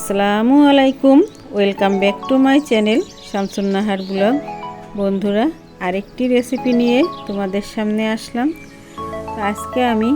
আসসালামু আলাইকুম, welcome back to my channel Shamsun Nahar blog. বন্ধুরা, আরেকটি রেসিপি নিয়ে তোমাদের সামনে আসলাম। আজকে আমি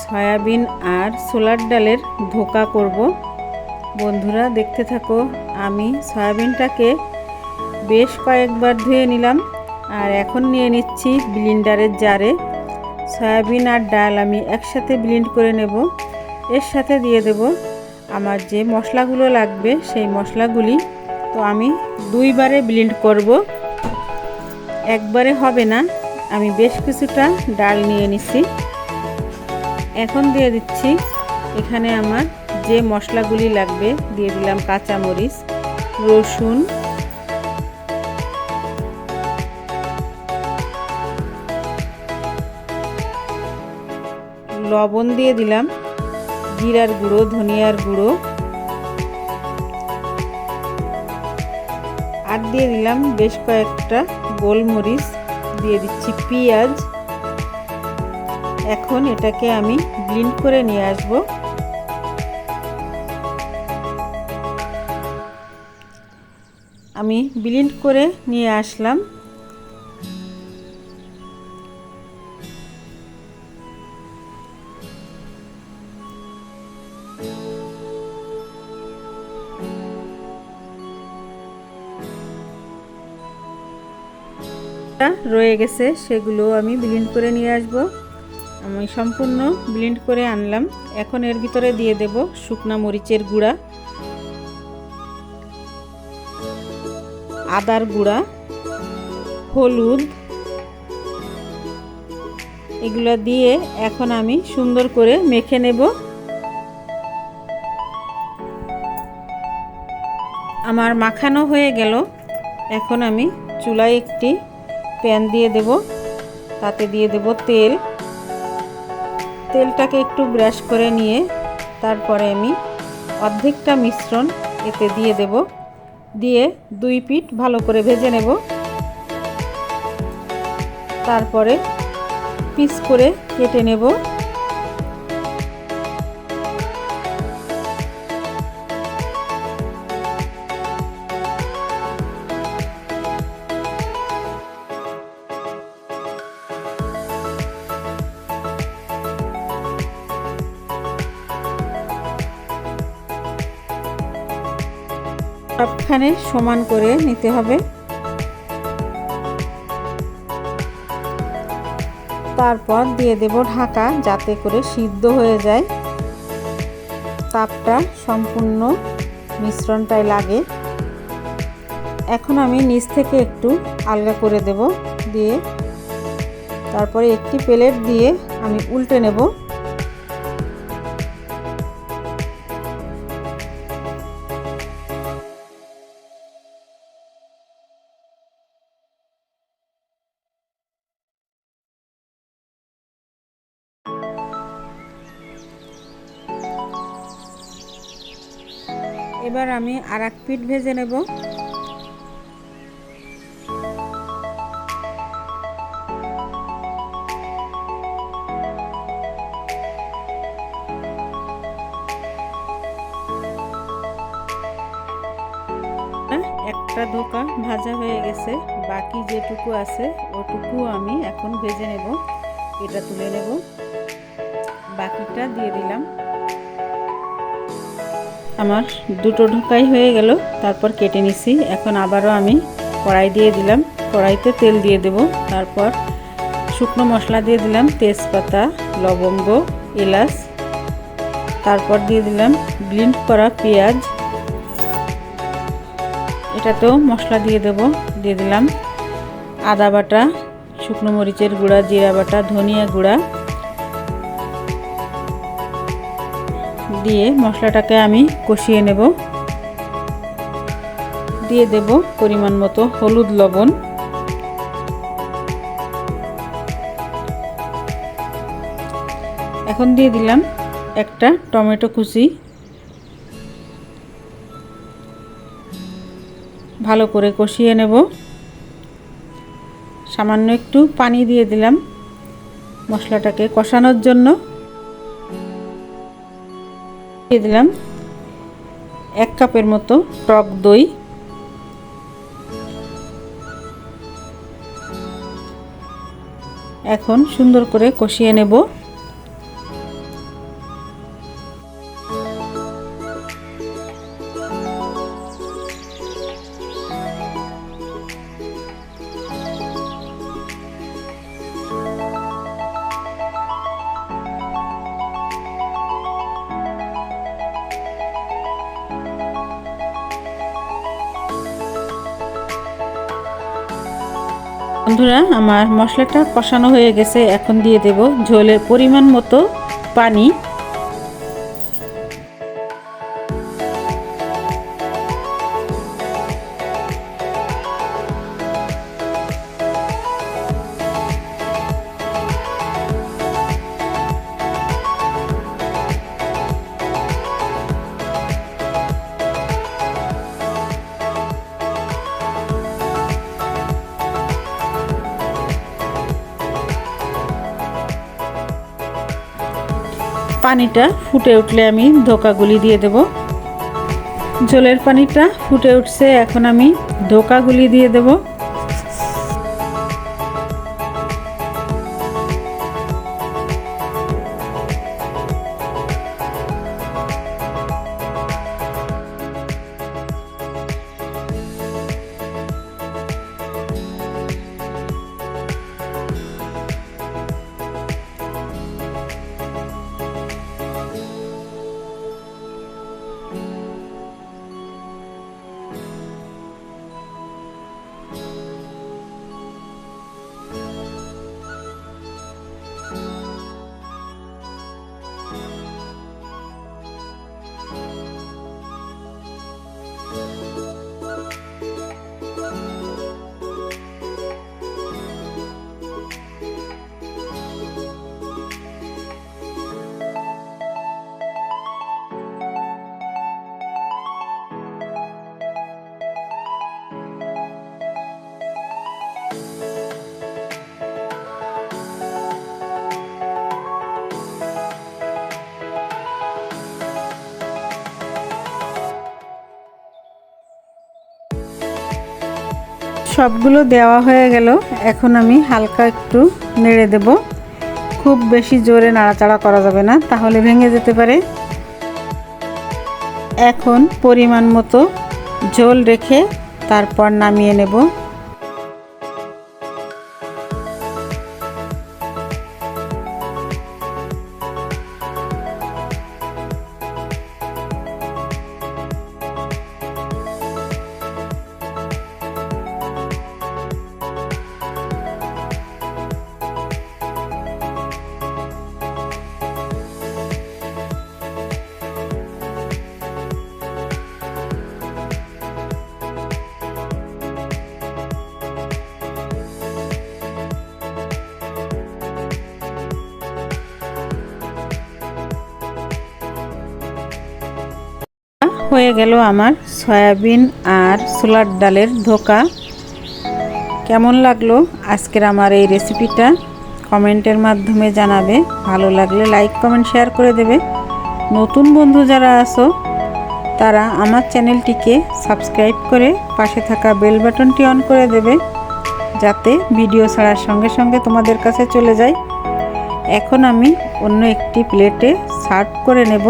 সয়াবিন আর ছোলার ডালের ধোকা করব। বন্ধুরা, দেখতে থাকো। আমি সয়াবিনটাকে বেশ কয়েকবার ধুয়ে নিলাম আর এখন নিয়ে নিচ্ছি ব্লেন্ডারের জারে। সয়াবিন আর ডাল আমি একসাথে ব্লেন্ড করে নেব। এর সাথে দিয়ে দেব আমার যে মশলাগুলো লাগবে সেই মশলাগুলি। তো আমি দুইবারে ব্লেন্ড করব, একবারে হবে না। আমি বেশ কিছুটা ডাল নিয়ে নিছি। এখন দিয়ে দিচ্ছি এখানে আমার যে মশলাগুলি লাগবে। দিয়ে দিলাম কাঁচামরিচ, রসুন, লবণ দিয়ে দিলাম, জিরার গুঁড়ো, ধনিয়ার গুঁড়ো, আর দিয়ে দিলাম বেশ কয়েকটা গোলমরিচ, দিয়ে দিচ্ছি পেঁয়াজ। এখন এটাকে আমি ব্লেন্ড করে নিয়ে আসব। আমি ব্লেন্ড করে নিয়ে আসলাম। রয়ে গেছে সেগুলো আমি ব্লেন্ড করে নিয়ে আসব। আমি সম্পূর্ণ ব্লেন্ড করে আনলাম। এখন এর ভিতরে দিয়ে দেব শুকনা মরিচের গুঁড়া, আদার গুঁড়া, হলুদ, এগুলো দিয়ে এখন আমি সুন্দর করে মেখে নেব। আমার মাখানো হয়ে গেল। এখন আমি চুলায় একটি প্যান দিয়ে দেব, তাতে দিয়ে দেব তেল। তেলটাকে একটু ব্রাশ করে নিয়ে তারপরে আমি অর্ধেকটা মিশ্রণ এতে দিয়ে দেব। দিয়ে দুই পিঠ ভালো করে ভেজে নেব। তারপরে পিস করে কেটে নেব। সবখানে সমান করে নিতে হবে। তারপর দিয়ে দেব ঢাকা, যাতে করে সিদ্ধ হয়ে যায়। তাপটা সম্পূর্ণ মিশ্রণটায় লাগে। এখন আমি নিচ থেকে একটু আলগা করে দেব। দিয়ে তারপরে একটি প্লেট দিয়ে আমি উল্টে নেব। এবার আমি আর এক পিঠ ভেজে নেব। একটা ধোকা ভাজা হয়ে গেছে, বাকি যেটুকু আছে ওটুকু আমি এখন ভেজে নেব। এটা তুলে নেব, বাকিটা দিয়ে দিলাম। আমার দুটো ঢোকাই হয়ে গেল, তারপর কেটে নিছি। এখন আবারও আমি কড়াই দিয়ে দিলাম। কড়াইতে তেল দিয়ে দেব। তারপর শুকনো মশলা দিয়ে দিলাম, তেজপাতা, লবঙ্গ, এলাচ। তারপর দিয়ে দিলাম ব্লেন্ড করা পেঁয়াজ। এটাতেও মশলা দিয়ে দেব। দিয়ে দিলাম আদা বাটা, শুকনো মরিচের গুঁড়া, জিরা বাটা, ধনিয়া গুঁড়া। দিয়ে মশলাটাকে আমি কষিয়ে নেব। দিয়ে দেব পরিমাণ মতো হলুদ, লবণ। এখন দিয়ে দিলাম একটা টমেটো কুচি। ভালো করে কষিয়ে নেব। সামান্য একটু পানি দিয়ে দিলাম মশলাটাকে কষানোর জন্য। দিয়ে দিলাম 1 কাপের মতো টক দই, এখন সুন্দর করে কষিয়ে নেব। বন্ধুরা, আমার মশলাটা কষানো হয়ে গেছে, এখন দিয়ে দেব ঝোলের পরিমাণ মতো পানি। পানিটা ফুটে উঠলে আমি ধোকাগুলি দিয়ে দেব। ঝোলের পানিটা ফুটে উঠছে, এখন আমি ধোকাগুলি দিয়ে দেব। সবগুলো দেওয়া হয়ে গেল, এখন আমি হালকা একটু নেড়ে দেব। খুব বেশি জোরে নাড়াচাড়া করা যাবে না, তাহলে ভেঙে যেতে পারে। এখন পরিমাণ মতো ঝোল রেখে তারপর নামিয়ে নেব। হয়ে গেল আমার সয়াবিন আর ছোলার ডালের ধোকা। কেমন লাগলো আজকের আমার এই রেসিপিটা কমেন্টের মাধ্যমে জানাবে। ভালো লাগলে লাইক কমেন্ট শেয়ার করে দেবে। নতুন বন্ধু যারা আছো তারা আমার চ্যানেলটিকে সাবস্ক্রাইব করে পাশে থাকা বেল বাটনটি অন করে দেবে, যাতে ভিডিও ছাড়ার সঙ্গে সঙ্গে তোমাদের কাছে চলে যায়। এখন আমি অন্য একটি প্লেটে সার্ভ করে নেব।